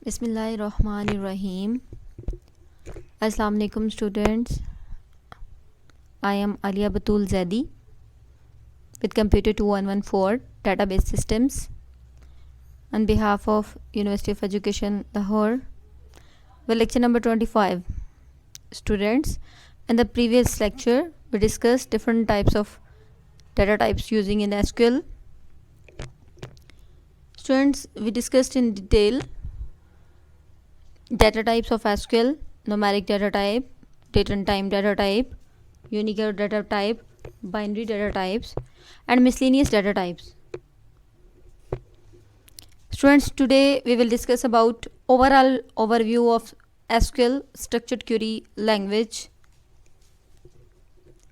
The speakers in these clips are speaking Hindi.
Bismillahirrahmanirrahim. Assalamu alaikum students. I am Alia Batul Zaidi with Computer 2114 Database Systems on behalf of University of Education Lahore. Well, lecture number 25. Students, in the previous lecture we discussed different types of data types using in SQL. Students, we discussed in detail data types of SQL, numeric data type, date and time data type, Unicode data type, binary data types, and miscellaneous data types. Students, today we will discuss about overall overview of SQL structured query language.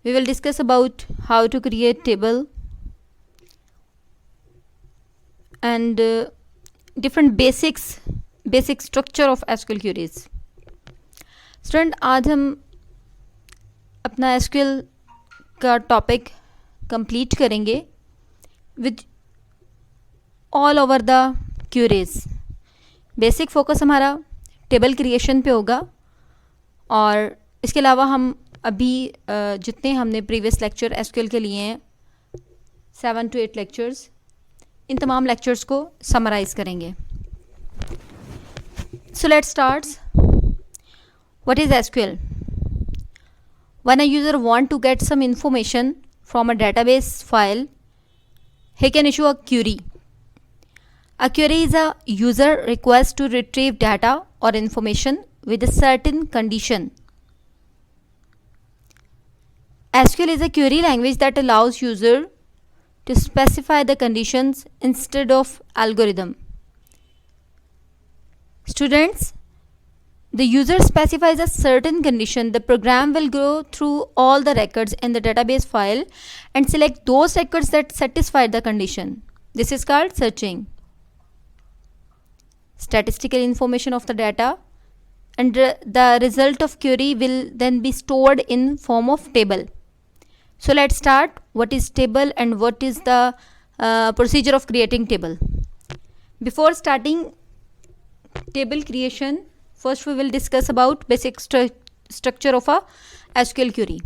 We will discuss about how to create table and different basic structure of SQL queries. Student, आज हम अपना SQL का टॉपिक कंप्लीट करेंगे with all over the queries. Basic focus हमारा टेबल क्रिएशन पे होगा और इसके अलावा हम अभी जितने हमने प्रीवियस लेक्चर SQL के लिए हैं 7 to 8 लेक्चर्स, इन तमाम लेक्चर्स को समराइज़ करेंगे. So let's start. What is SQL? When a user want to get some information from a database file, he can issue a query. A query is a user request to retrieve data or information with a certain condition. SQL is a query language that allows user to specify the conditions instead of algorithm. Students, the user specifies a certain condition. The program will go through all the records in the database file and select those records that satisfy the condition. This is called searching. Statistical information of the data and the result of query will then be stored in form of table. So let's start. What is table and what is the procedure of creating table? Before starting table creation, first we will discuss about basic structure of a SQL query.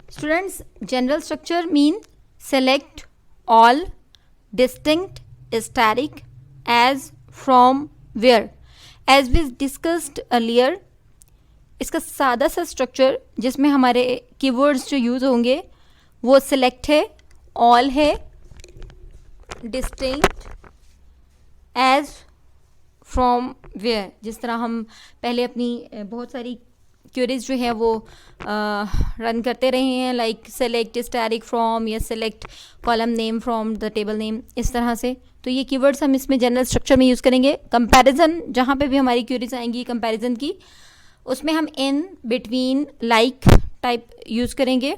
Students, general structure mean select, all, distinct, static, as, from, where. As we discussed earlier, इसका सादा सा स्ट्रक्चर जिसमें हमारे कीवर्ड्स जो यूज़ होंगे वो सेलेक्ट है, ऑल है, डिस्टिंक्ट, एज, फ्रॉम, वेयर. जिस तरह हम पहले अपनी बहुत सारी क्वेरीज जो है वो रन करते रहे हैं, लाइक सेलेक्ट स्टैटिक फ्रॉम या select column name from the table name, इस तरह से. तो ये कीवर्ड्स हम इसमें जनरल स्ट्रक्चर में यूज़ करेंगे. कंपैरिजन, जहाँ पे भी हमारी क्वेरीज आएंगी कंपैरिजन की, उसमें हम in, between, like type use करेंगे.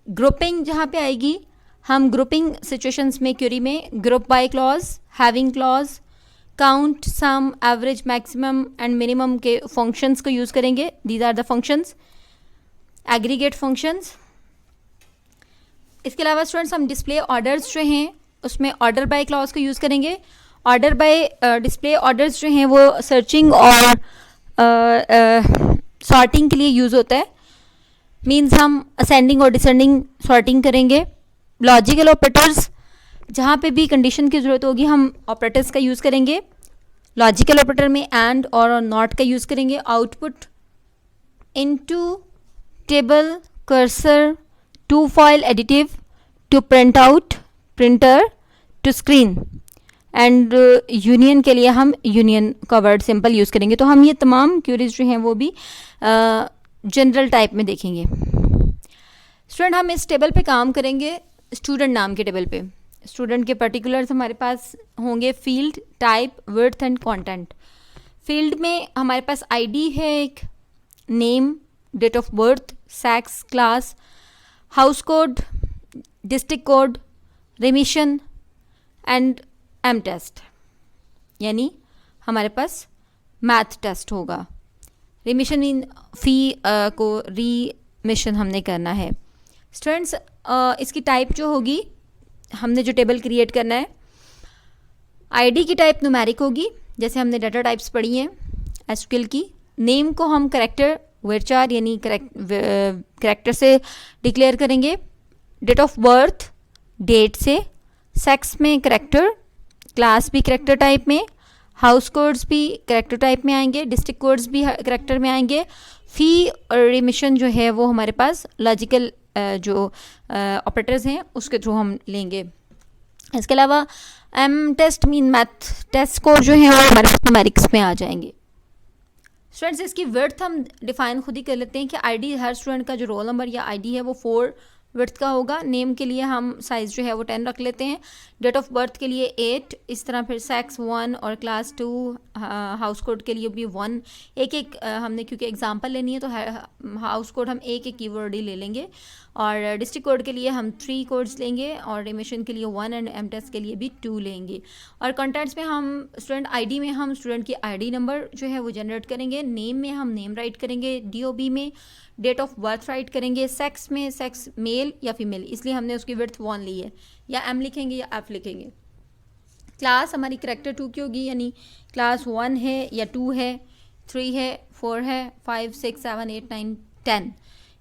ग्रुपिंग जहाँ पे आएगी, हम ग्रुपिंग सिचुएशंस में क्वेरी में group by clause, having clause, count, sum, average, maximum and minimum के फंक्शंस को यूज़ करेंगे. These are the functions. Aggregate functions. इसके अलावा स्टूडेंट्स हम डिस्प्ले ऑर्डर्स जो हैं उसमें ऑर्डर बाय क्लॉज को यूज़ करेंगे. ऑर्डर बाय डिस्प्ले ऑर्डर्स जो हैं वो सर्चिंग और सॉर्टिंग के लिए यूज़ होता है. मीन्स हम असेंडिंग और डिसेंडिंग सॉर्टिंग करेंगे. लॉजिकल ऑपरेटर्स, जहाँ पे भी कंडीशन की ज़रूरत होगी हम ऑपरेटर्स का यूज़ करेंगे. लॉजिकल ऑपरेटर में एंड और नॉट का यूज़ करेंगे. Output, into, table, cursor, to file additive, to print out, printer, to screen and union के लिए हम यूनियन का वर्ड सिंपल यूज़ करेंगे. तो हम ये तमाम क्वेरीज जो हैं वो भी जनरल टाइप में देखेंगे. स्टूडेंट, हम इस टेबल पे काम करेंगे स्टूडेंट नाम के टेबल पे. स्टूडेंट के पर्टिकुलर्स हमारे पास होंगे field, type, width and content. Field में हमारे पास आईडी है, एक name, date of birth, sex, class, house code, district code, remission and M test, यानी हमारे पास मैथ टेस्ट होगा. रिमिशन इन फ़ी को रीमिशन हमने करना है. स्टूडेंट्स, इसकी टाइप जो होगी, हमने जो टेबल क्रिएट करना है आईडी की टाइप न्यूमेरिक होगी, जैसे हमने डाटा टाइप्स पढ़ी हैं एसक्यूएल की। नेम को हम करैक्टर वर्चार यानी करैक्टर से डिक्लेयर करेंगे। डेट ऑफ बर्थ डेट से, सेक्स में करैक्टर, क्लास भी करैक्टर टाइप में, हाउस कोड्स भी करैक्टर टाइप में आएंगे, डिस्ट्रिक्ट कोड्स भी करैक्टर में आएंगे। फ़ी और रिमिशन जो है वो हमारे पास लॉजिकल जो ऑपरेटर्स हैं उसके थ्रू हम लेंगे। इसके अलावा M test mean math test code जो है वो हमारे पास न्यूमेरिक्स में आ जाएंगे। स्टूडेंट्स इसकी विड्थ हम डिफाइन खुद ही कर लेते हैं कि आईडी हर स्टूडेंट का जो रोल नंबर या आईडी है वो 4 विड्थ का होगा। नेम के लिए हम साइज़ जो है वो 10 रख लेते हैं। डेट ऑफ बर्थ के लिए 8, इस तरह फिर सेक्स 1 और क्लास 2, हाउस कोड के लिए भी 1। एक एक हमने क्योंकि एग्जांपल लेनी है तो हाउस कोड हम एक एक कीवर्ड ही ले लेंगे। और डिस्ट्रिक्ट कोड के लिए हम 3 कोड्स लेंगे और रिमिशन के लिए 1 एंड एम टेस्ट के लिए भी 2 लेंगे। और कॉन्टैक्ट्स में हम स्टूडेंट आईडी में हम स्टूडेंट की आईडी नंबर जो है वो जनरेट करेंगे। नेम में हम नेम राइट करेंगे, डीओबी में डेट ऑफ बर्थ राइट करेंगे, सेक्स में सेक्स मेल या फीमेल, इसलिए हमने उसकी विड्थ 1 ली है, या एम लिखेंगे या एफ लिखेंगे। क्लास हमारी करैक्टर 2 की होगी, यानी क्लास 1 है या 2 है, 3 है, 4 है, 5, 6, 7, 8, 9, 10,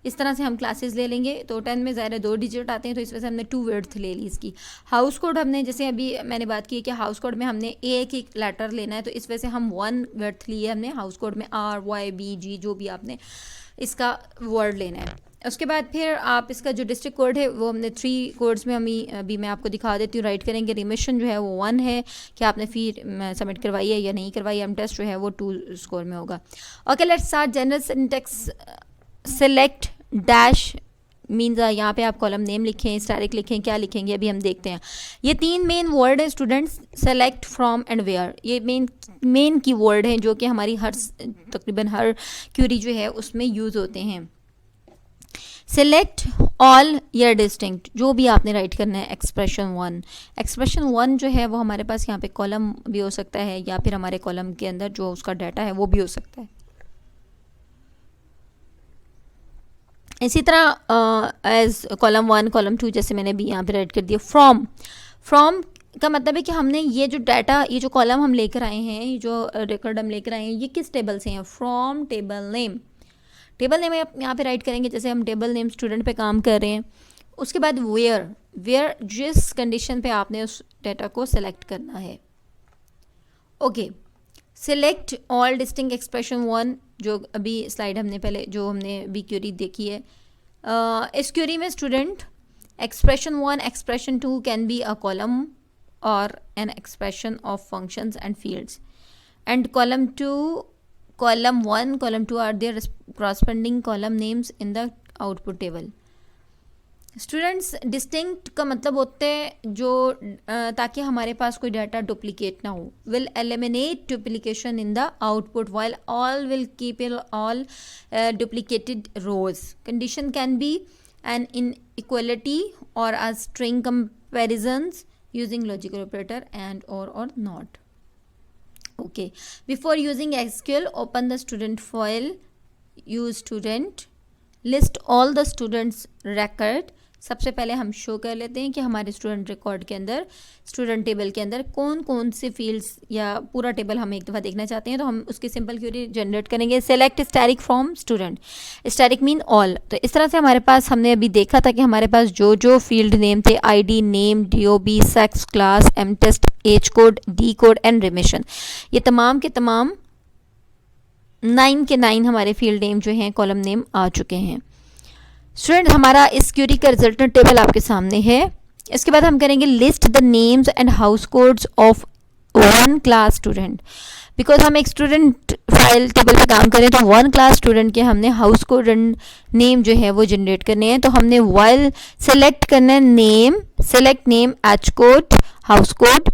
इस तरह से हम क्लासेस ले लेंगे। तो 10 में ज़ाहिर 2 डिजिट आते हैं तो इस वजह से हमने 2 विड्थ ले ली इसकी। हाउस कोड हमने जैसे अभी मैंने बात की कि हाउस कोड में हमने एक एक लेटर लेना है तो इस वजह से हम 1 विड्थ लिए हमने हाउस कोड में, आर वाई बी जी जो भी आपने इसका वर्ड लेना है। उसके बाद फिर आप इसका जो डिस्ट्रिक्ट कोड है वो हमने 3 कोड्स में अभी मैं आपको दिखा देती हूँ राइट करेंगे। रिमिशन जो है वो 1 है कि आपने फ़ी सबमिट करवाई है या नहीं करवाई। एम टेस्ट जो है वो 2 स्कोर में होगा। Okay let's start general syntax. Select dash means यहाँ पे आप कॉलम नेम लिखें, स्टैटिक लिखें, क्या लिखेंगे अभी हम देखते हैं। ये 3 मेन वर्ड है students, select, from and where. ये मेन की वर्ड हैं जो कि हमारी तकरीबन हर क्यूरी जो है उसमें यूज़ होते हैं। सेलेक्ट ऑल या डिस्टिंक्ट जो भी आपने राइट करना है। एक्सप्रेशन 1, एक्सप्रेशन 1 जो है वो हमारे पास यहाँ पे कॉलम भी हो सकता है या फिर हमारे कॉलम के अंदर जो उसका डाटा है वो भी हो सकता है। इसी तरह एज कॉलम 1 कॉलम 2 जैसे मैंने भी यहाँ पे राइट कर दिया। फ्रॉम का मतलब है कि हमने ये जो डाटा, ये जो कॉलम हम लेकर आए हैं, ये जो रिकॉर्ड हम लेकर आए हैं, ये किस टेबल से हैं। From table name, table name यहाँ पे राइट करेंगे जैसे हम टेबल नेम स्टूडेंट पे काम कर रहे हैं। उसके बाद वेयर जिस कंडीशन पे आपने उस डाटा को सेलेक्ट करना है। Okay, select all distinct expression 1 जो अभी स्लाइड हमने पहले जो हमने अभी क्यूरी देखी है। इस क्यूरी में student expression 1 expression 2 can be a column और an expression of functions and fields, and column 1 column 2 are their corresponding column names in the output table। Students distinct का मतलब होते हैं जो ताकि हमारे पास कोई डाटा डुप्लीकेट ना हो। Will eliminate duplication in the output while all will keep all duplicated rows. Condition can be an inequality और a string comparisons using logical operator and or not। Okay, before using SQL, open the student file, use student, list all the students record। सबसे पहले हम शो कर लेते हैं कि हमारे स्टूडेंट रिकॉर्ड के अंदर, स्टूडेंट टेबल के अंदर कौन कौन से फील्ड्स या पूरा टेबल हम एक दफ़ा देखना चाहते हैं तो हम उसकी सिंपल क्वेरी जनरेट करेंगे। Select static from student, static mean all. तो इस तरह से हमारे पास हमने अभी देखा था कि हमारे पास जो जो फील्ड नेम थे, ID, name, DOB, sex, class, M test, age code, D code and remission, ये तमाम के तमाम 9 के 9 हमारे फील्ड नेम जो हैं कॉलम नेम आ चुके हैं। स्टूडेंट हमारा इस क्यूरी का रिजल्टेंट टेबल आपके सामने है। इसके बाद हम करेंगे list the names and house codes of 1 class student. Because हम एक स्टूडेंट फाइल टेबल पे काम करें तो 1 क्लास स्टूडेंट के हमने हाउस कोड एंड नेम जो है वो जनरेट करने हैं। तो हमने वाइल सेलेक्ट करना है name, select name, H code, house code,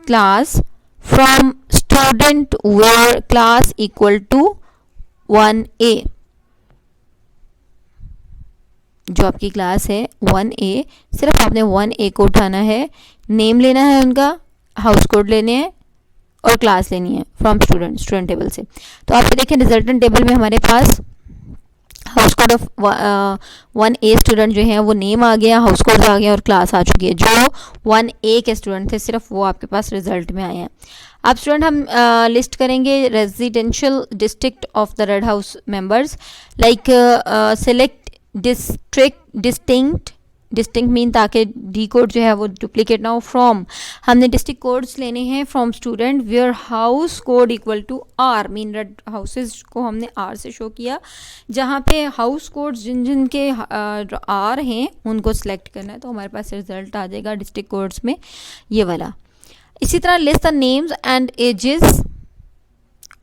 class from student where class equal to 1A। जो आपकी क्लास है 1A, सिर्फ आपने 1A को उठाना है, नेम लेना है उनका, हाउस कोड लेने हैं और क्लास लेनी है फ्रॉम स्टूडेंट टेबल से। तो आप देखें रिजल्टेंट टेबल में हमारे पास house code of 1A student जो है वो नेम आ गया, हाउस कोड आ गया और क्लास आ चुकी है। जो 1A के स्टूडेंट थे सिर्फ वो आपके पास रिजल्ट में आए हैं। अब स्टूडेंट हम लिस्ट करेंगे residential district of the red house members, like select distinct mean ताकि डी कोड जो है वो डुप्लीकेट ना हो। फ्रॉम हमने डिस्ट्रिक्ट कोड्स लेने हैं from student where house code equal to R, mean red houses को हमने आर से शो किया। जहाँ पे हाउस कोड्स जिन जिन के आर हैं उनको सिलेक्ट करना है, तो हमारे पास रिजल्ट आ जाएगा डिस्ट्रिक्ट कोड्स में ये वाला। इसी तरह list the names and ages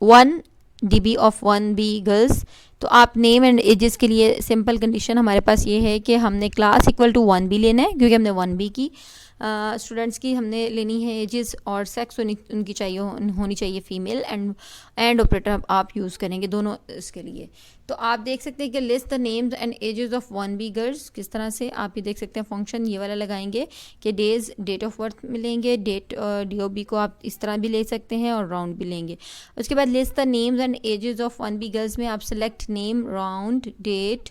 1 DB of 1B girls. तो आप नेम एंड एजेस के लिए सिंपल कंडीशन हमारे पास ये है कि हमने क्लास इक्वल टू 1B लेना है, क्योंकि हमने 1B की स्टूडेंट्स की हमने लेनी है एजेस, और सेक्स उनकी चाहिए होनी चाहिए फीमेल, एंड ऑपरेटर आप यूज़ करेंगे दोनों इसके लिए। तो आप देख सकते हैं कि list the names and ages of 1B girls किस तरह से आप ये देख सकते हैं। फंक्शन ये वाला लगाएंगे कि डेज डेट ऑफ बर्थ मिलेंगे, डेट DOB को आप इस तरह भी ले सकते हैं और राउंड भी लेंगे। उसके बाद list the names and ages of 1B girls में आप सेलेक्ट नेम, राउंड, डेट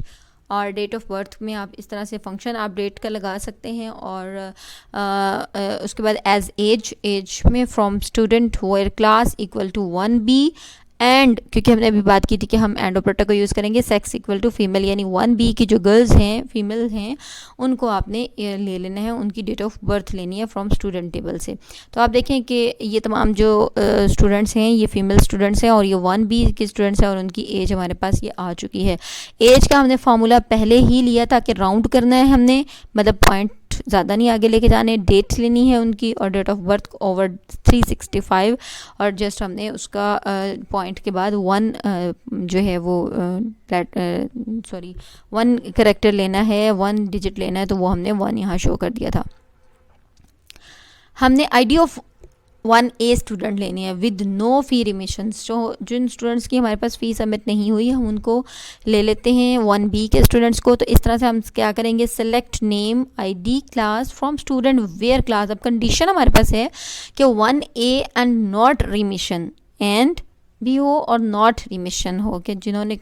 और डेट ऑफ बर्थ में आप इस तरह से फंक्शन आप डेट का लगा सकते हैं। और उसके बाद एज एज में from student where class equal to 1B and, क्योंकि हमने अभी बात की थी कि हम एंड ऑपरेटर को यूज़ करेंगे, सेक्स इक्वल टू फीमेल, यानी 1B की जो गर्ल्स हैं फीमेल हैं उनको आपने ले लेना है, उनकी डेट ऑफ बर्थ लेनी है फ्रॉम स्टूडेंट टेबल से। तो आप देखें कि ये तमाम जो स्टूडेंट्स हैं ये फीमेल स्टूडेंट्स हैं और ये 1B के स्टूडेंट्स हैं और उनकी एज हमारे पास ये आ चुकी है। एज का हमने फार्मूला पहले ही लिया था कि राउंड करना है हमने, मतलब पॉइंट ज़्यादा नहीं आगे लेके जाने, डेट लेनी है उनकी और डेट ऑफ बर्थ ओवर 365 और जस्ट हमने उसका पॉइंट के बाद 1 जो है वो 1 करेक्टर लेना है, 1 डिजिट लेना है, तो वो हमने 1 यहाँ शो कर दिया था। हमने ID ऑफ 1A स्टूडेंट लेनी है विद नो फ़ी रिमिशंस। जो जिन स्टूडेंट्स की हमारे पास फ़ी सबमिट नहीं हुई हम उनको ले लेते हैं 1B के स्टूडेंट्स को। तो इस तरह से हम क्या करेंगे, select name, ID, class from student where class. अब कंडीशन हमारे पास है कि 1A and not remission, and भी हो और नॉट रिमिशन हो, कि जिन्होंने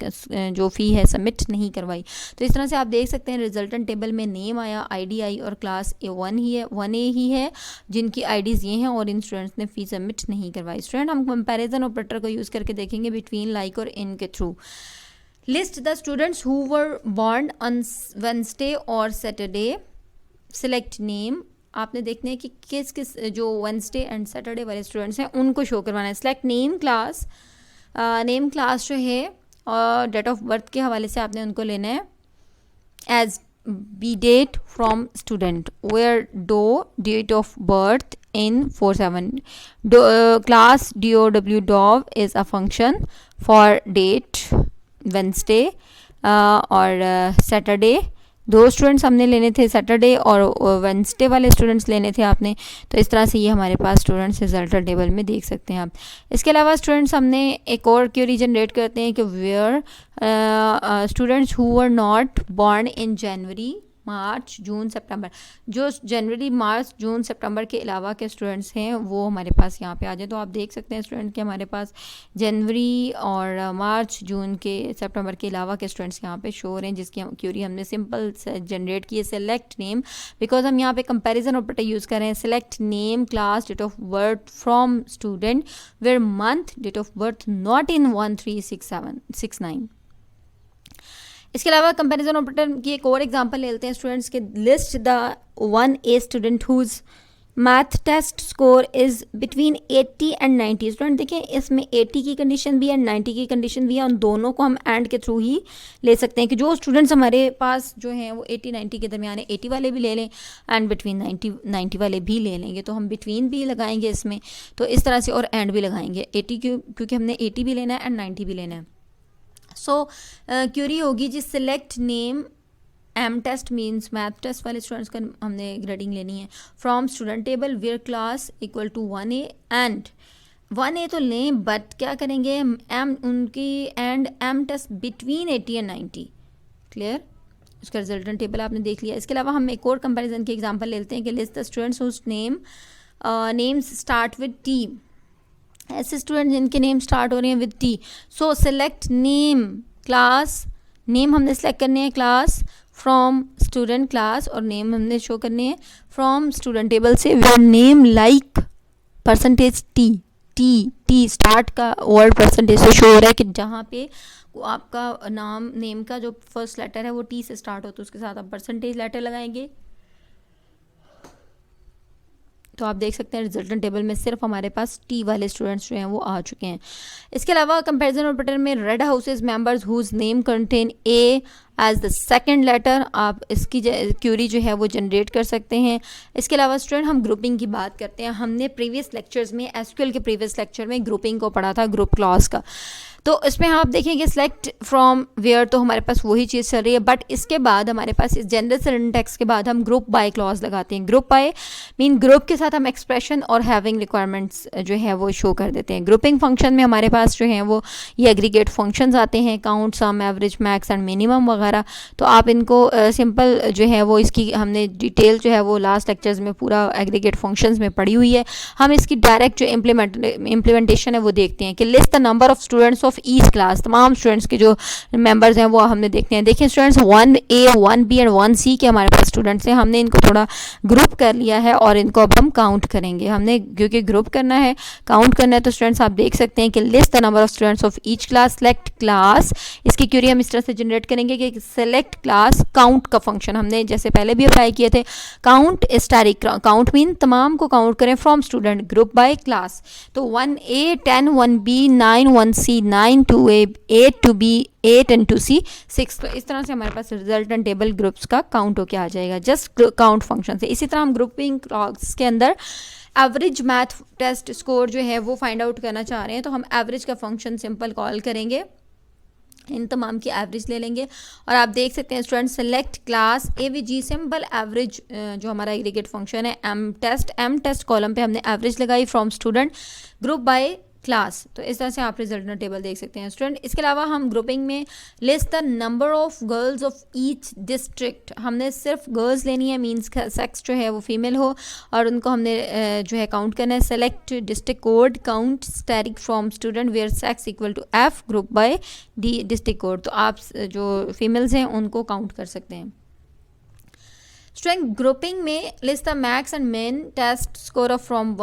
जो फ़ी है सबमिट नहीं करवाई। तो इस तरह से आप देख सकते हैं रिजल्टेंट टेबल में नेम आया, ID आई और क्लास A1 ही है, 1A ही है, जिनकी IDs ये हैं और इन स्टूडेंट्स ने फ़ी सबमिट नहीं करवाई। स्टूडेंट हम कंपैरिजन ऑपरेटर को यूज़ करके देखेंगे बिटवीन, लाइक और इन के through. List the students who were born on Wednesday और सैटरडे, सेलेक्ट नेम। आपने देखना है कि किस किस जो वेडनेसडे एंड सैटरडे वाले स्टूडेंट्स हैं उनको शो करवाना है। Select name, class, name class जो है और डेट ऑफ बर्थ के हवाले से आपने उनको लेना है age by date from student where डो date of birth in 47 class DOW DOV is a function for date Wednesday और Saturday। दो स्टूडेंट्स हमने लेने थे, सैटरडे और वेडनेसडे वाले स्टूडेंट्स लेने थे आपने। तो इस तरह से ये हमारे पास स्टूडेंट्स रिजल्ट टेबल में देख सकते हैं आप। इसके अलावा स्टूडेंट्स हमने एक और क्वेरी जनरेट करते हैं कि where students who were not born in January, March, June, September. जो जनवरी, मार्च, जून, सितंबर के अलावा के स्टूडेंट्स हैं वो हमारे पास यहाँ पे आ जाए। तो आप देख सकते हैं स्टूडेंट के हमारे पास जनवरी और मार्च, जून के, सितंबर के अलावा के स्टूडेंट्स यहाँ पे शो हो रहे हैं, जिसकी क्यूरी हमने सिंपल जनरेट की है। सेलेक्ट नेम, बिकॉज हम यहाँ पे कंपैरिजन ऑपरेटर यूज़ कर रहे हैं। Select name, class, date of birth from student where month, date of birth not in 136769। इसके अलावा कंपैरिजन ऑपरेटर की एक और एग्जांपल ले लेते हैं स्टूडेंट्स के। List the 1A student whose math test score is between 80 and 90। Student देखिए इसमें 80 की कंडीशन भी है, 90 की कंडीशन भी है। उन दोनों को हम एंड के थ्रू ही ले सकते हैं कि जो स्टूडेंट्स हमारे पास जो हैं वो 80-90 के दरमियान है, 80 वाले भी ले लें एंड बिटवीन 90 वाले भी ले लेंगे। तो हम बिटवीन भी लगाएंगे इसमें, तो इस तरह से, और एंड भी लगाएंगे 80 क्योंकि हमने 80 भी लेना है एंड 90 भी लेना है। सो क्यूरी होगी जी, select name, M test means math test वाले स्टूडेंट्स का हमने ग्रेडिंग लेनी है from student table where class equal to 1A and 1A तो लें, बट क्या करेंगे एम उनकी and M test between 80 and 90। Clear, उसका रिजल्टेंट टेबल आपने देख लिया। इसके अलावा हम एक और कंपैरिजन की एग्जांपल लेते हैं कि list the students whose names start with T। ऐसे स्टूडेंट जिनके नेम स्टार्ट हो रहे हैं with T। So select name, class, name हमने सेलेक्ट करने हैं क्लास फ्रॉम स्टूडेंट क्लास, और नेम हमने शो करने हैं फ्रॉम स्टूडेंट टेबल से where name like percentage T, T start का वर्ड परसेंटेज से शो हो रहा है कि जहाँ पे आपका नाम नेम का जो फर्स्ट लेटर है वो टी से स्टार्ट हो तो उसके साथ आप परसेंटेज लेटर लगाएंगे। तो आप देख सकते हैं रिजल्टेंट टेबल में सिर्फ हमारे पास टी वाले स्टूडेंट्स जो हैं वो आ चुके हैं। इसके अलावा कंपैरिजन ऑपरेटर में red houses members whose name contain A as the second letter, आप इसकी क्यूरी जो है वो जनरेट कर सकते हैं। इसके अलावा स्टूडेंट हम ग्रुपिंग की बात करते हैं। हमने प्रीवियस लेक्चर्स में एसक्यूएल के प्रीवियस लेक्चर में ग्रुपिंग को पढ़ा था, ग्रुप क्लॉज का। तो इसमें आप देखेंगे सिलेक्ट फ्रॉम वेयर, तो हमारे पास वही चीज़ चल रही है, बट इसके बाद हमारे पास इस जनरल सिंटैक्स के बाद हम ग्रुप बाय क्लॉज लगाते हैं। ग्रुप बाय मीन ग्रुप के साथ हम एक्सप्रेशन और हैविंग रिक्वायरमेंट्स जो है वो शो कर देते हैं। ग्रुपिंग फंक्शन में हमारे पास जो है वो ये एग्रीगेट फंक्शंस आते हैं, count, sum, average, max and minimum वगैरह। तो आप इनको सिंपल जो है वो इसकी हमने डिटेल जो है वो लास्ट लेक्चर्स में पूरा एग्रीगेट फंक्शंस में पढ़ी हुई है। हम इसकी डायरेक्ट जो इम्प्लीमेंटेशन है वो देखते हैं कि list the number of students of each class, तमाम स्टूडेंट्स के जो मेंबर्स हैं वो हमने देखते हैं। देखिए students 1A 1B and 1C के हमारे पास स्टूडेंट्स हैं, हमने इनको थोड़ा ग्रुप कर लिया है और इनको अब हम काउंट करेंगे। हमने क्योंकि ग्रुप करना है, काउंट करना है, तो स्टूडेंट्स आप देख सकते हैं कि list the number of students of each class, select class, इसकी क्यूरी हम इस तरह से जनरेट करेंगे कि सेलेक्ट क्लास काउंट का फंक्शन हमने जैसे पहले भी अप्लाई किए थे। काउंट स्टैटिक काउंट मीन तमाम को काउंट करें from student, group by class. तो 1A 10, 1B 9, 1C 9, 2A 8, 2B 8 and 2C 6। तो इस तरह से हमारे पास रिजल्टेंट टेबल ग्रुप्स का काउंट होके आ जाएगा जस्ट काउंट फंक्शन से। इसी तरह हम ग्रुपिंग क्लॉज के अंदर एवरेज मैथ टेस्ट स्कोर जो है वो फाइंड आउट करना चाह रहे हैं, तो हम एवरेज का फंक्शन सिंपल कॉल करेंगे, इन तमाम की एवरेज ले लेंगे और आप देख सकते हैं student select class AVG simple average जो हमारा एग्रीगेट फंक्शन है एम टेस्ट कॉलम पे हमने एवरेज लगाई from student group by class. तो इस तरह से आप रिजल्टेंट टेबल देख सकते हैं स्टूडेंट। इसके अलावा हम ग्रुपिंग में list the number of girls of each district, हमने सिर्फ गर्ल्स लेनी है, मींस सेक्स जो है वो फीमेल हो और उनको हमने जो है काउंट करना है। Select district code count static from student where sex equal to F group by D district code, तो आप जो फीमेल्स हैं उनको काउंट कर सकते हैं। स्टूडेंट ग्रुपिंग में list the max and min test score of form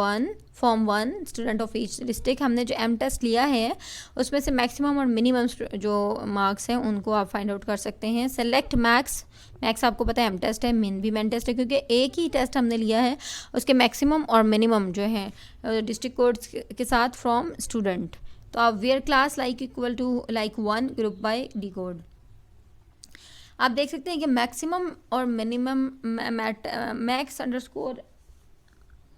1 student of each district, हमने जो एम टेस्ट लिया है उसमें से मैक्सिमम और मिनिमम जो मार्क्स हैं उनको आप फाइंड आउट कर सकते हैं। सेलेक्ट मैक्स आपको पता है एम टेस्ट है, मिन भी मैन टेस्ट है, क्योंकि एक ही टेस्ट हमने लिया है, उसके मैक्सिमम और मिनिमम जो है डिस्ट्रिक्ट कोड्स के साथ फ्रॉम स्टूडेंट। तो आप where class like equal to like 1 group by D code. आप देख सकते हैं कि मैक्सिमम और minimum max underscore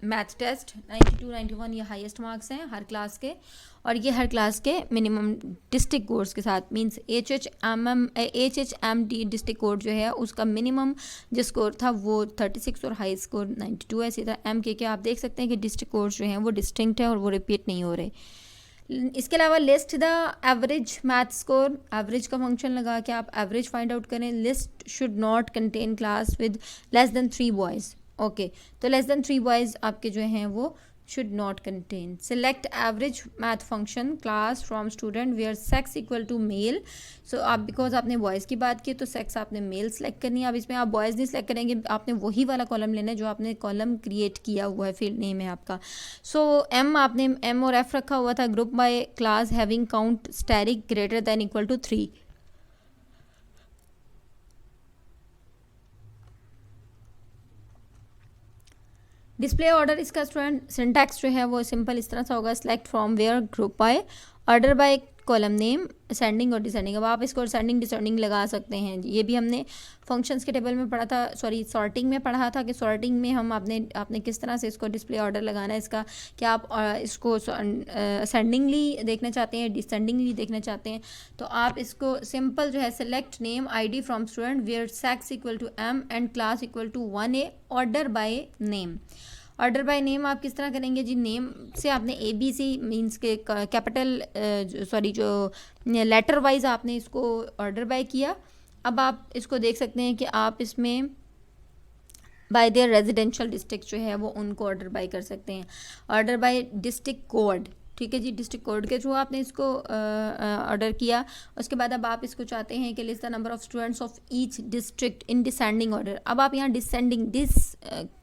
math test 92 91 ये हाईएस्ट मार्क्स हैं हर क्लास के, और ये हर क्लास के मिनिमम डिस्ट्रिक्ट कोड्स के साथ, मींस HHMD डिस्ट्रिक्ट कोड जो है उसका मिनिमम जो स्कोर था वो 36 और हाई स्कोर 92 है। इसी तरह MK आप देख सकते हैं कि डिस्ट्रिक्ट कोड्स जो हैं वो डिस्टिंक्ट है और वो रिपीट नहीं हो रहे। इसके अलावा list the average math score, average का फंक्शन लगा के आप एवरेज फाइंड आउट करें। List should not contain class with less than 3 boys, okay, तो लेस देन 3 बॉयज़ आपके जो हैं वो should not contain. Select average math function class from student where sex equal to male, so आप बिकॉज आपने बॉयज़ की बात की तो सेक्स आपने मेल सेलेक्ट करनी है। अब इसमें आप बॉयज़ नहीं सेलेक्ट करेंगे, आपने वही वाला कॉलम लेना है जो आपने कॉलम क्रिएट किया हुआ है, फील्ड नेम है आपका। सो आपने M और F रखा हुआ था। Group by class having count static greater than equal to 3। Display order इसका स्टूडेंट सिंटैक्स जो है वो सिंपल इस तरह से होगा, select from where group by order by column name ascending और डिसेंडिंग। अब आप इसको असेंडिंग डिसेंडिंग लगा सकते हैं, ये भी हमने फंक्शंस के टेबल में पढ़ा था, सॉरी सॉर्टिंग में पढ़ा था कि सॉर्टिंग में हम आपने किस तरह से इसको डिस्प्ले ऑर्डर लगाना है इसका, कि आप इसको असेंडिंगली देखना चाहते हैं, डिसेंडिंगली देखना चाहते हैं। तो आप इसको सिंपल जो है select name ID from student where sex equal to M and class equal to 1A order by name. Order by name आप किस तरह करेंगे जी, नेम से आपने ABC मींस के कैपिटल सॉरी जो लेटर वाइज आपने इसको ऑर्डर बाय किया। अब आप इसको देख सकते हैं कि आप इसमें बाय देयर रेजिडेंशियल डिस्ट्रिक्ट जो है वो उनको ऑर्डर बाय कर सकते हैं। ऑर्डर बाय डिस्ट्रिक्ट कोड, ठीक है जी, डिस्ट्रिक्ट कोड के थ्रू आपने इसको ऑर्डर किया। उसके बाद अब आप इसको चाहते हैं कि list the number of students of each district in descending order. अब आप यहाँ डिसेंडिंग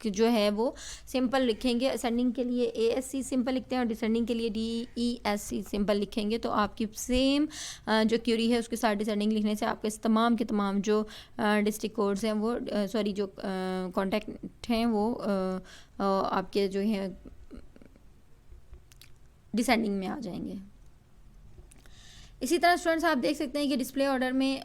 जो है वो सिंपल लिखेंगे। असेंडिंग के लिए ASC सिंपल लिखते हैं और डिसेंडिंग के लिए DESC सिंपल लिखेंगे। तो आपकी सेम जो क्यूरी है उसके साथ डिसेंडिंग लिखने से आपके तमाम के तमाम जो डिस्ट्रिक्ट कोड्स हैं वो सॉरी जो कॉन्टैक्ट हैं वो आपके जो हैं डिसेंडिंग में आ जाएंगे। इसी तरह स्टूडेंट्स आप देख सकते हैं कि डिस्प्ले ऑर्डर में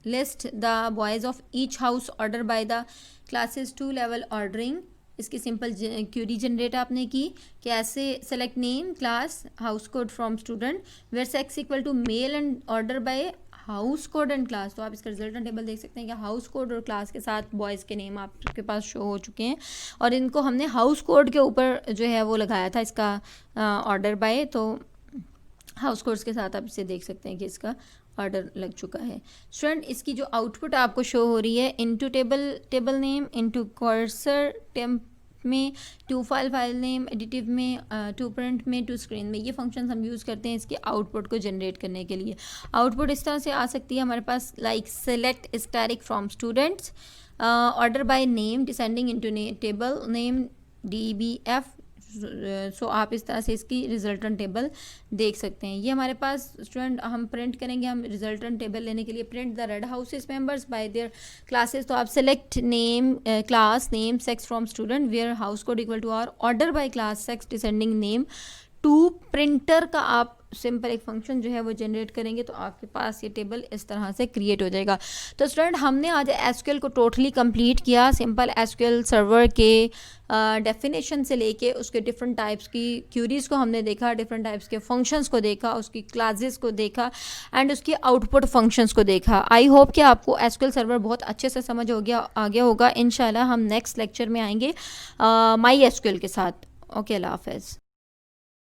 list the boys of each house order by the classes two level ordering. इसकी सिंपल क्यूरी जनरेट आपने की कि ऐसे select name class house code from student where sex equal to male and order by house code and class. तो आप इसका रिजल्टेंट टेबल देख सकते हैं कि हाउस कोड और क्लास के साथ बॉयज़ के नेम आपके पास शो हो चुके हैं और इनको हमने हाउस कोड के ऊपर जो है वो लगाया था इसका ऑर्डर बाय। तो हाउस कोड्स के साथ आप इसे देख सकते हैं कि इसका ऑर्डर लग चुका है। स्टूडेंट इसकी जो आउटपुट आपको शो हो रही है into table name, into cursor temp में, टू फाइल नेम, एडिटिव में, टू प्रिंट में, टू स्क्रीन में। ये फंक्शन हम यूज़ करते हैं इसके आउटपुट को जनरेट करने के लिए। आउटपुट इस तरह से आ सकती है हमारे पास like select static from students, order by name descending into table name DBF। सो आप इस तरह से इसकी रिजल्टेंट टेबल देख सकते हैं। ये हमारे पास स्टूडेंट हम प्रिंट करेंगे, हम रिजल्टेंट टेबल लेने के लिए print the red houses members by their classes. तो आप select name class name sex from student where house code equal to R order by class sex descending name to printer का आप सिंपल एक फंक्शन जो है वो जनरेट करेंगे तो आपके पास ये टेबल इस तरह से क्रिएट हो जाएगा। तो स्टूडेंट हमने आज एसक्यूएल को टोटली कंप्लीट किया। सिंपल एसक्यूएल सर्वर के डेफिनेशन से लेके उसके डिफरेंट टाइप्स की क्यूरीज़ को हमने देखा, डिफरेंट टाइप्स के फंक्शंस को देखा, उसकी क्लासेस को देखा एंड उसकी आउटपुट फंक्शंस को देखा। आई होप कि आपको एसक्यूएल सर्वर बहुत अच्छे से समझ हो गया होगा। इंशाल्लाह हम नेक्स्ट लेक्चर में आएंगे माई एसक्यूएल के साथ। ओके, अल्लाह हाफ़िज़।